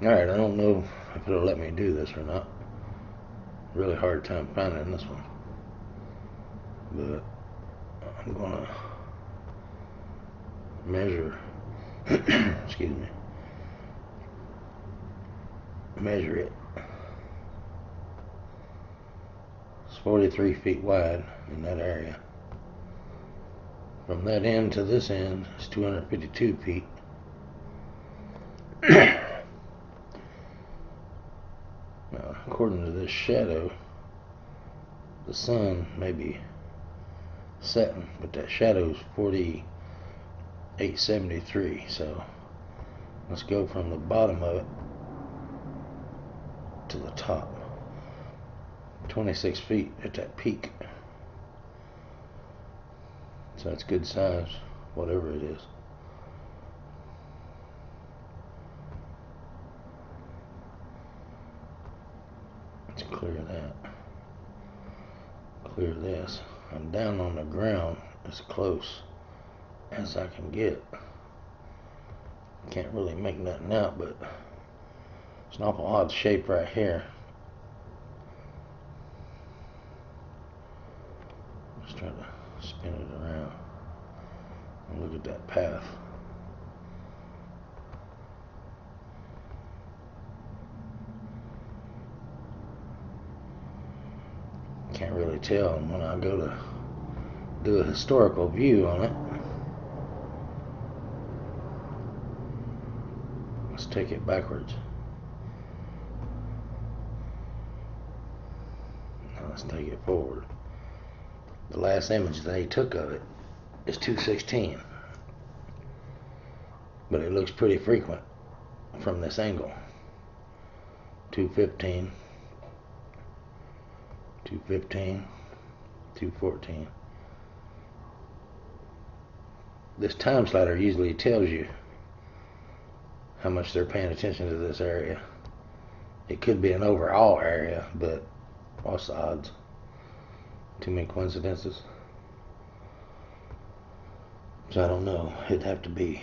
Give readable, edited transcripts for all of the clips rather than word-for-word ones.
Alright, I don't know if it'll let me do this or not. Really hard time finding this one. But I'm gonna measure excuse me, measure it. It's 43 feet wide in that area. From that end to this end is 252 feet. Now, according to this shadow, the sun may be setting, but that shadow is 4873. So let's go from the bottom of it to the top. 26 feet at that peak. So that's good size, whatever it is. Let's clear that. Clear this. I'm down on the ground as close as I can get. Can't really make nothing out, but it's an awful odd shape right here. Let's try to spin it around and look at that path. Can't really tell when I go to do a historical view on it. Let's take it backwards. Now let's take it forward. The last image they took of it is 216, but it looks pretty frequent from this angle. 215, 215, 214. This time slider usually tells you how much they're paying attention to this area. It could be an overall area, but what's the odds? Too many coincidences. So I don't know. It'd have to be.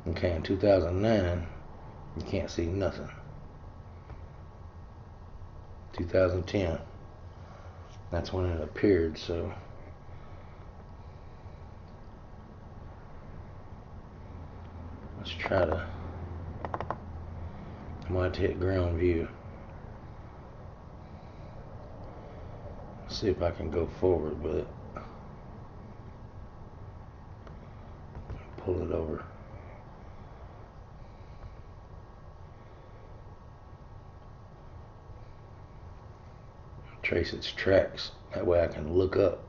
Okay, in 2009, you can't see nothing. 2010, that's when it appeared, so let's try to, I'm going to hit ground view. See if I can go forward with it. Pull it over. Trace its tracks. That way I can look up.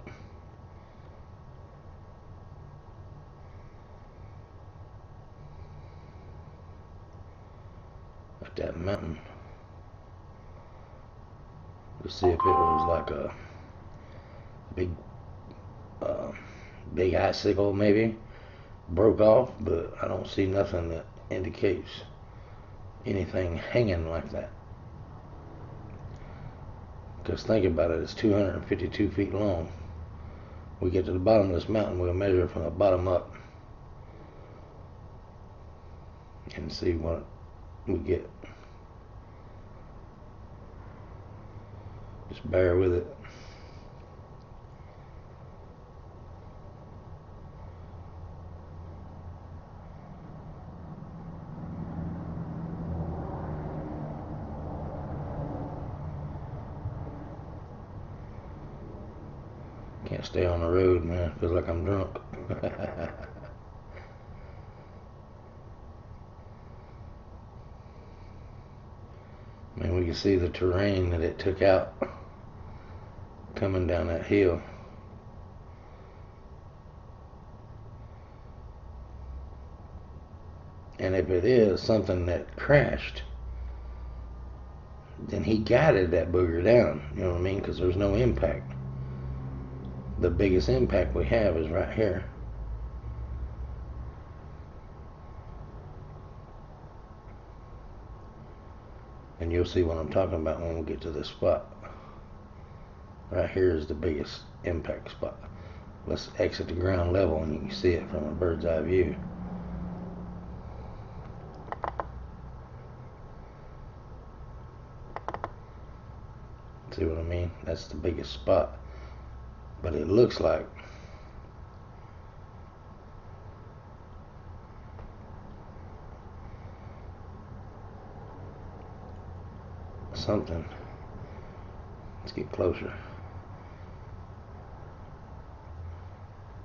At that mountain. To see if it was like a big icicle maybe broke off, but I don't see nothing that indicates anything hanging like that. Because think about it, it's 252 feet long. We get to the bottom of this mountain, we'll measure from the bottom up and see what we get. Just bear with it. Can't stay on the road, man. Feels like I'm drunk. Man, we can see the terrain that it took out coming down that hill. And if it is something that crashed, then he guided that booger down. You know what I mean? Because there's no impact. The biggest impact we have is right here. And you'll see what I'm talking about when we get to this spot. Right here is the biggest impact spot. Let's exit the ground level and you can see it from a bird's eye view. See what I mean? That's the biggest spot. But it looks like something. Let's get closer.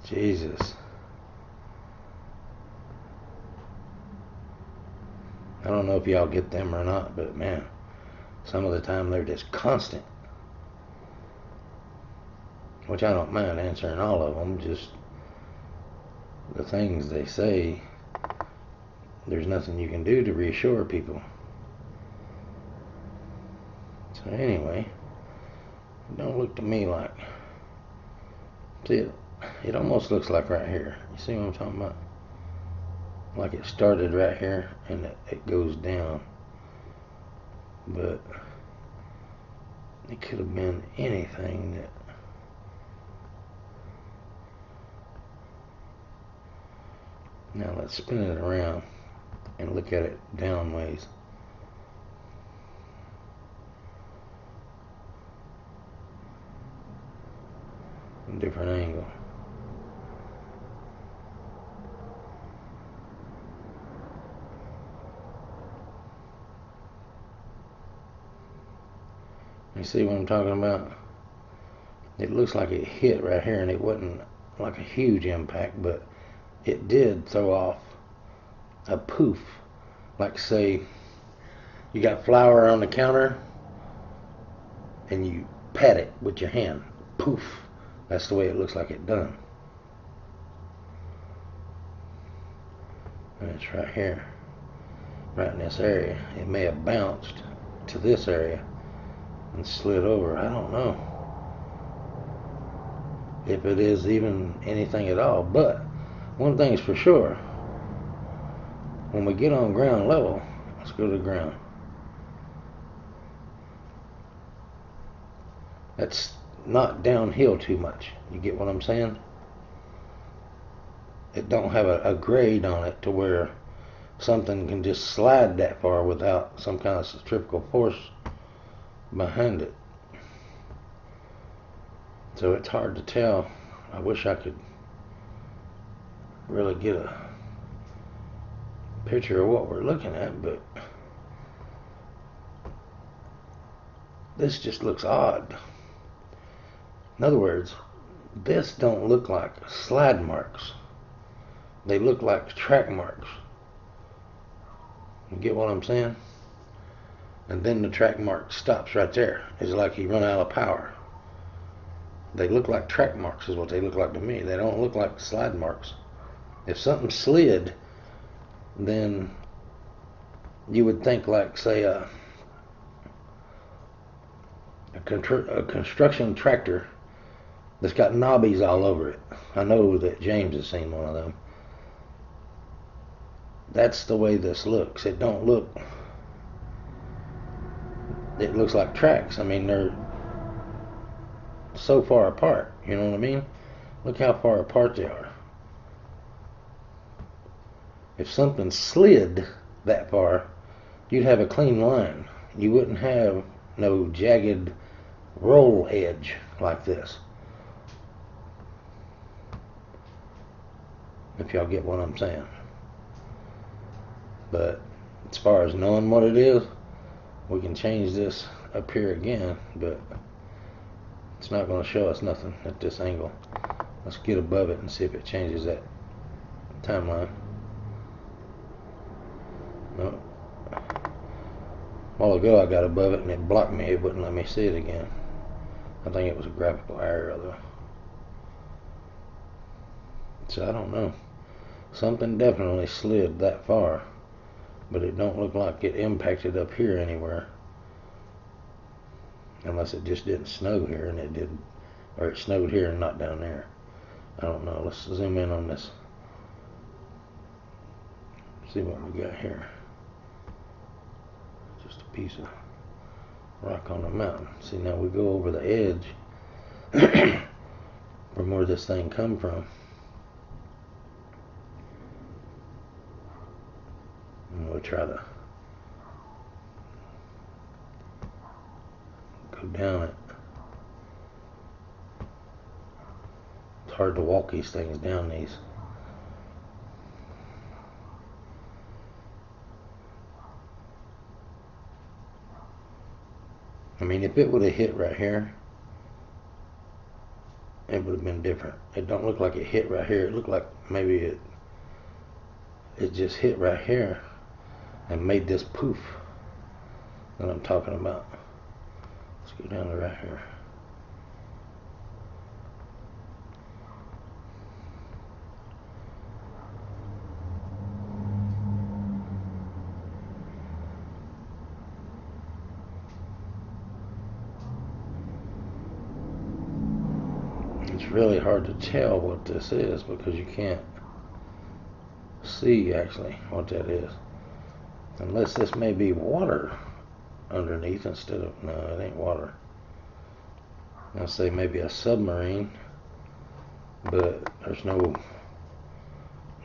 Jesus. I don't know if y'all get them or not, but man, some of the time they're just constant. Which I don't mind answering all of them, just the things they say, there's nothing you can do to reassure people. So anyway, it don't look to me like, see, it almost looks like right here. You see what I'm talking about? Like it started right here and it goes down. But it could have been anything that, now let's spin it around and look at it down ways. A different angle. You see what I'm talking about? It looks like it hit right here, and it wasn't like a huge impact, but it did throw off a poof. Like, say you got flour on the counter and you pat it with your hand. Poof. That's the way it looks like it done. And it's right here, right in this area. It may have bounced to this area and slid over. I don't know if it is even anything at all. But one thing's for sure, when we get on ground level, let's go to the ground. That's not downhill too much. You get what I'm saying? It don't have a grade on it to where something can just slide that far without some kind of centrifugal force behind it. So it's hard to tell. I wish I could really get a picture of what we're looking at, but this just looks odd. In other words, this don't look like slide marks. They look like track marks. You get what I'm saying? And then the track mark stops right there. It's like he run out of power. They look like track marks is what they look like to me. They don't look like slide marks. If something slid, then you would think like, say, a construction tractor that's got knobbies all over it. I know that James has seen one of them. That's the way this looks. It don't look, it looks like tracks. I mean, they're so far apart, you know what I mean? Look how far apart they are. If something slid that far, you'd have a clean line. You wouldn't have no jagged roll edge like this. If y'all get what I'm saying. But as far as knowing what it is, we can change this up here again, but it's not going to show us nothing at this angle. Let's get above it and see if it changes that timeline. No. A while ago I got above it and it blocked me. It wouldn't let me see it again. I think it was a graphical error though. So I don't know. Something definitely slid that far, but it don't look like it impacted up here anywhere. Unless it just didn't snow here and it did, or it snowed here and not down there. I don't know. Let's zoom in on this. See what we got here. Just a piece of rock on the mountain. See, now we go over the edge from where this thing come from. And we'll try to Go down it. It's hard to walk these things down these. I mean, if it would have hit right here, it would have been different. It don't look like it hit right here. It looked like maybe it just hit right here and made this poof that I'm talking about. Let's go down to right here. It's really hard to tell what this is because you can't see actually what that is. Unless this may be water underneath instead of, no, it ain't water. I'll say maybe a submarine, but there's no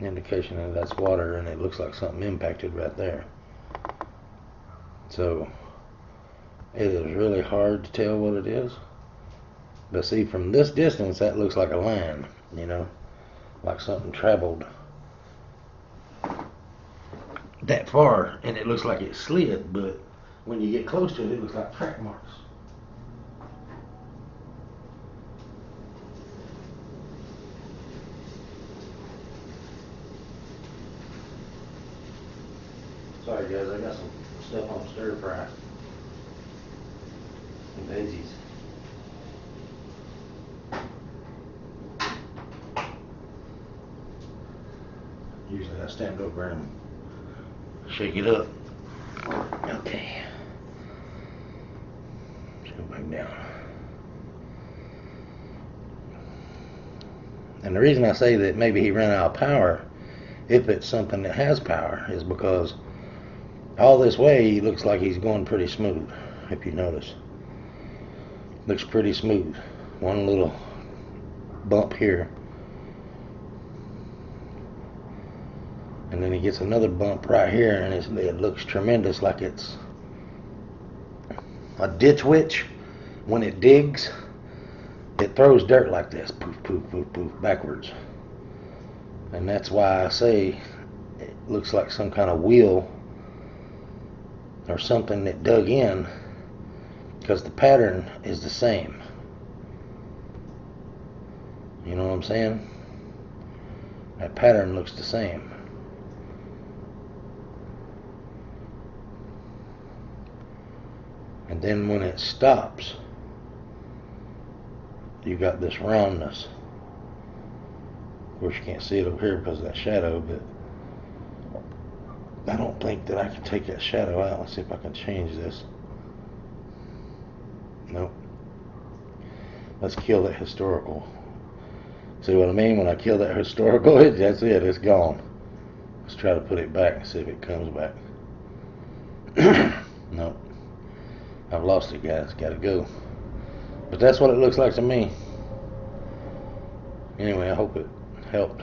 indication that that's water, and it looks like something impacted right there. So it is really hard to tell what it is. But see, from this distance, that looks like a line, you know, like something traveled that far, and it looks like it slid, but when you get close to it, it looks like track marks. Sorry guys, I got some stuff on stir fry. Some veggies. Usually I stand over and shake it up. Okay. Let's go back down. And the reason I say that maybe he ran out of power, if it's something that has power, is because all this way he looks like he's going pretty smooth, if you notice. Looks pretty smooth. One little bump here. And then he gets another bump right here, and it looks tremendous, like it's a ditch witch. When it digs, it throws dirt like this, poof, poof, poof, poof, backwards. And that's why I say it looks like some kind of wheel or something that dug in, because the pattern is the same. You know what I'm saying? That pattern looks the same. And then when it stops, you got this roundness. Of course, you can't see it over here because of that shadow, but I don't think that I can take that shadow out. Let's see if I can change this. Nope. Let's kill that historical. See what I mean? When I kill that historical, that's it. It's gone. Let's try to put it back and see if it comes back. Nope. I've lost it, guys. Gotta go. But that's what it looks like to me. Anyway, I hope it helped.